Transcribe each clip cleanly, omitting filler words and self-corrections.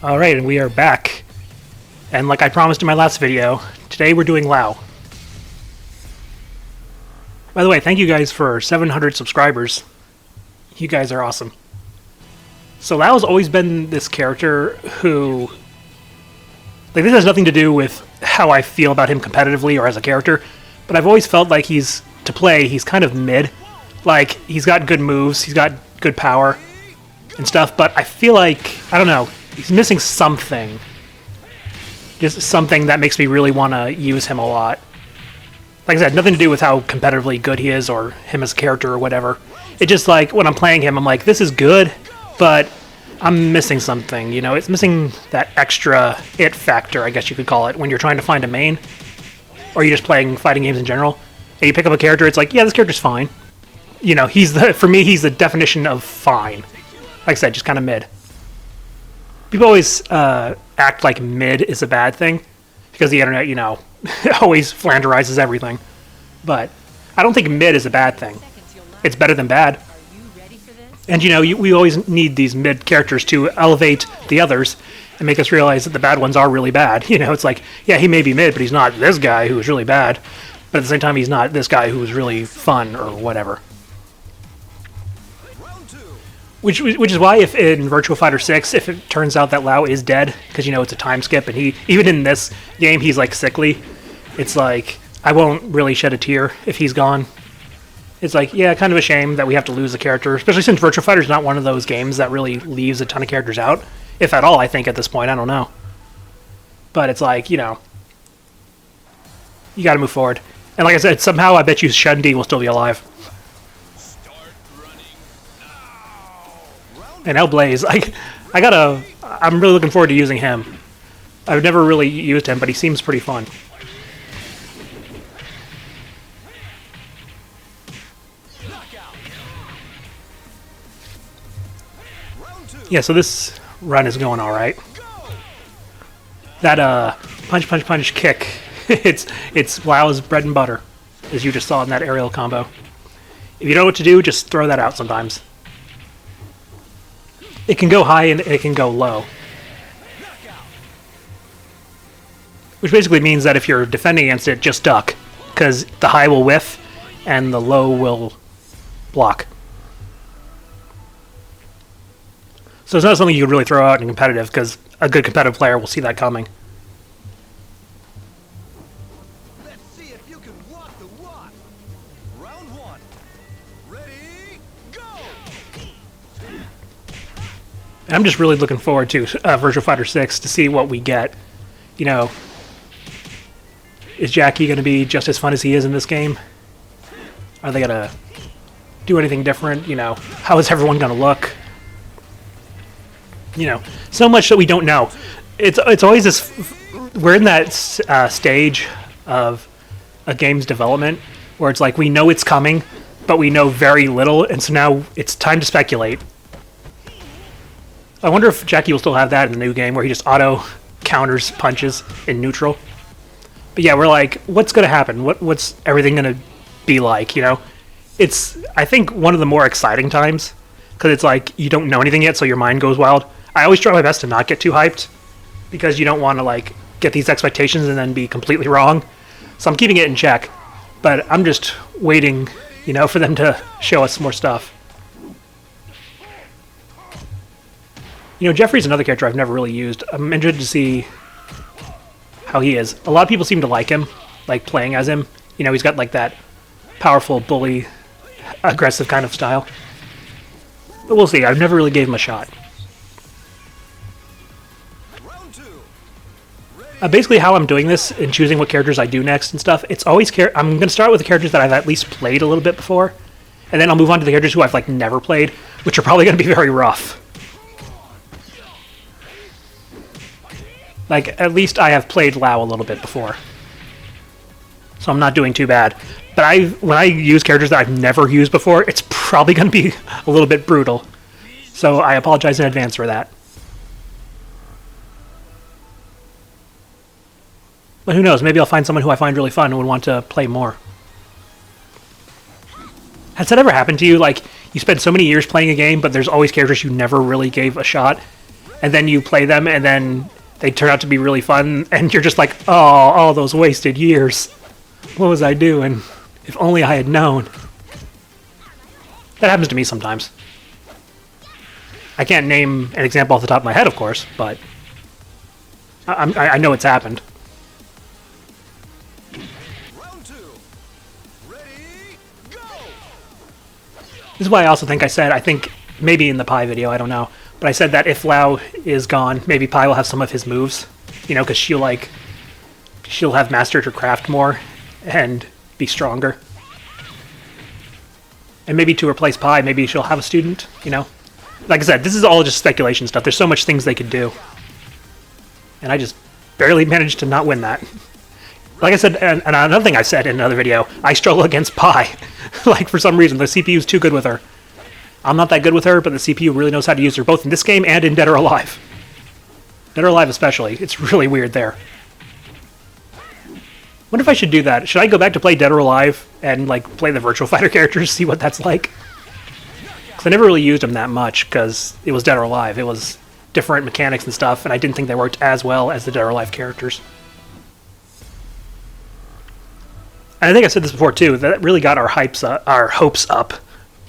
Alright, and we are back. And like I promised in my last video, today we're doing Lau. By the way, thank you guys for 700 subscribers. You guys are awesome. So Lau's always been this character who... Like, this has nothing to do with how I feel about him competitively or as a character, but I've always felt like he's kind of mid. Like, he's got good moves, he's got good power and stuff, but I feel like, I don't know, he's missing something. Just something that makes me really want to use him a lot. Like I said, nothing to do with how competitively good he is or him as a character or whatever. It's just like, when I'm playing him, I'm like, this is good, but I'm missing something, you know? It's missing that extra it factor, I guess you could call it, when you're trying to find a main, or you're just playing fighting games in general, and you pick up a character, it's like, yeah, this character's fine. You know, for me, he's the definition of fine. Like I said, just kind of mid. People always act like mid is a bad thing, because the internet, you know, always flanderizes everything. But I don't think mid is a bad thing. It's better than bad. And, you know, we always need these mid characters to elevate the others and make us realize that the bad ones are really bad. You know, it's like, yeah, he may be mid, but he's not this guy who is really bad. But at the same time, he's not this guy who is really fun or whatever. Which is why if in Virtua Fighter 6, if it turns out that Lau is dead, because, you know, it's a time skip, and even in this game, he's, like, sickly, it's like, I won't really shed a tear if he's gone. It's like, yeah, kind of a shame that we have to lose a character, especially since Virtua Fighter is not one of those games that really leaves a ton of characters out. If at all, I think, at this point, I don't know. But it's like, you know, you gotta move forward. And like I said, somehow I bet you Shundi will still be alive. And Blaze, I'm really looking forward to using him. I've never really used him, but he seems pretty fun. Yeah, so this run is going alright. That punch, punch, punch kick, it's Lau's bread and butter, as you just saw in that aerial combo. If you know what to do, just throw that out sometimes. It can go high and it can go low. Which basically means that if you're defending against it, just duck. Because the high will whiff and the low will block. So it's not something you could really throw out in competitive, because a good competitive player will see that coming. Let's see if you can walk the walk. Round one. Ready, go! I'm just really looking forward to Virtua Fighter 6 to see what we get. You know, is Jackie going to be just as fun as he is in this game? Are they going to do anything different? You know, how is everyone going to look? You know, so much that we don't know. It's always this... We're in that stage of a game's development where it's like we know it's coming, but we know very little, and so now it's time to speculate. I wonder if Jackie will still have that in the new game where he just auto counters punches in neutral. But yeah, we're like, what's going to happen? What's everything going to be like, you know? It's, I think, one of the more exciting times, because it's like you don't know anything yet, so your mind goes wild. I always try my best to not get too hyped, because you don't want to, like, get these expectations and then be completely wrong. So I'm keeping it in check, but I'm just waiting, you know, for them to show us more stuff. You know, Jeffrey's another character I've never really used. I'm interested to see how he is. A lot of people seem to like him, like playing as him. You know, he's got like that powerful, bully, aggressive kind of style. But we'll see. I've never really gave him a shot. Basically, how I'm doing this and choosing what characters I do next and stuff, it's always I'm going to start with the characters that I've at least played a little bit before, and then I'll move on to the characters who I've like never played, which are probably going to be very rough. Like, at least I have played Lau a little bit before, so I'm not doing too bad. But when I use characters that I've never used before, it's probably going to be a little bit brutal. So I apologize in advance for that. But who knows, maybe I'll find someone who I find really fun and would want to play more. Has that ever happened to you? Like, you spend so many years playing a game, but there's always characters you never really gave a shot, and then you play them, and then they turn out to be really fun, and you're just like, oh, all those wasted years. What was I doing? If only I had known. That happens to me sometimes. I can't name an example off the top of my head, of course, but I know it's happened. Round 2. Ready, go! This is why I also think I think maybe in the Pi video, I don't know, but I said that if Lau is gone, maybe Pi will have some of his moves, you know, because she'll have mastered her craft more and be stronger. And maybe to replace Pi, maybe she'll have a student, you know? Like I said, this is all just speculation stuff. There's so much things they could do. And I just barely managed to not win that. Like I said, and another thing I said in another video, I struggle against Pi. Like, for some reason, the CPU's too good with her. I'm not that good with her, but the CPU really knows how to use her, both in this game and in Dead or Alive. Dead or Alive especially. It's really weird there. Wonder if I should do that. Should I go back to play Dead or Alive and like play the Virtua Fighter characters, see what that's like? Because I never really used them that much because it was Dead or Alive. It was different mechanics and stuff, and I didn't think they worked as well as the Dead or Alive characters. And I think I said this before too. That really got our hopes up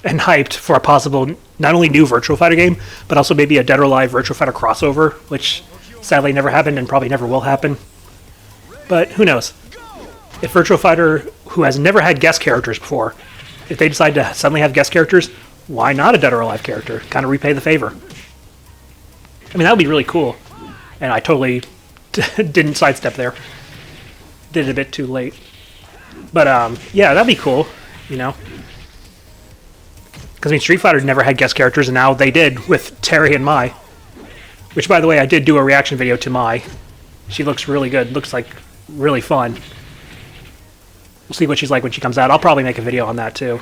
and hyped for a possible not only new Virtua Fighter game, but also maybe a Dead or Alive Virtua Fighter crossover, which sadly never happened and probably never will happen. But who knows? If Virtua Fighter, who has never had guest characters before, if they decide to suddenly have guest characters, why not a Dead or Alive character? Kind of repay the favor. I mean, that would be really cool. And I totally didn't sidestep there. Did it a bit too late. But, yeah, that'd be cool, you know? Because, I mean, Street Fighter never had guest characters, and now they did with Terry and Mai. Which, by the way, I did do a reaction video to Mai. She looks really good. Looks like really fun. We'll see what she's like when she comes out. I'll probably make a video on that, too.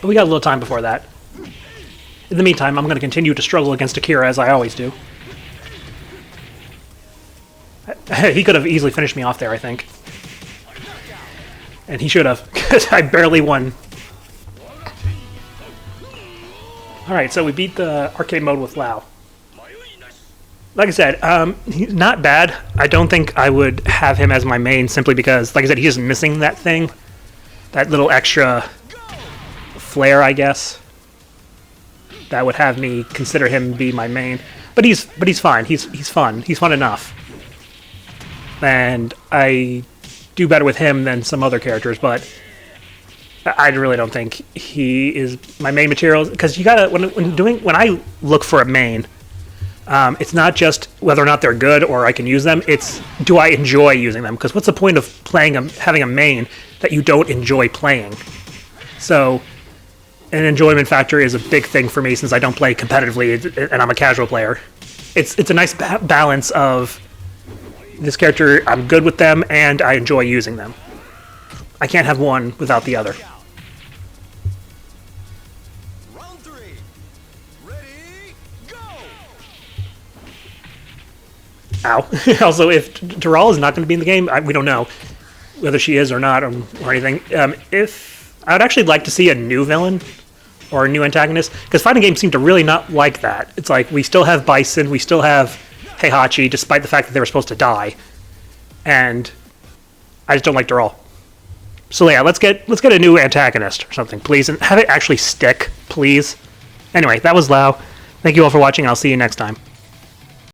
But we got a little time before that. In the meantime, I'm going to continue to struggle against Akira, as I always do. He could have easily finished me off there, I think. And he should have, because I barely won. Alright, so we beat the arcade mode with Lau. Like I said, he's not bad. I don't think I would have him as my main simply because, like I said, he's just missing that thing. That little extra flair, I guess. That would have me consider him be my main. But he's fine. He's fun. He's fun enough. And I do better with him than some other characters, but I really don't think he is my main material. Because you gotta when I look for a main, it's not just whether or not they're good or I can use them. It's do I enjoy using them? Because what's the point of having a main that you don't enjoy playing? So an enjoyment factor is a big thing for me since I don't play competitively and I'm a casual player. It's a nice balance of this character, I'm good with them and I enjoy using them. I can't have one without the other. Round 3. Ready, go! Ow. Also, if Dural is not going to be in the game, we don't know whether she is or not or anything. If I would actually like to see a new villain or a new antagonist, because fighting games seem to really not like that. It's like we still have Bison, we still have Heihachi, despite the fact that they were supposed to die, and I just don't like Dural. So yeah, let's get a new antagonist or something, please, and have it actually stick, please. Anyway, that was Lau. Thank you all for watching. I'll see you next time.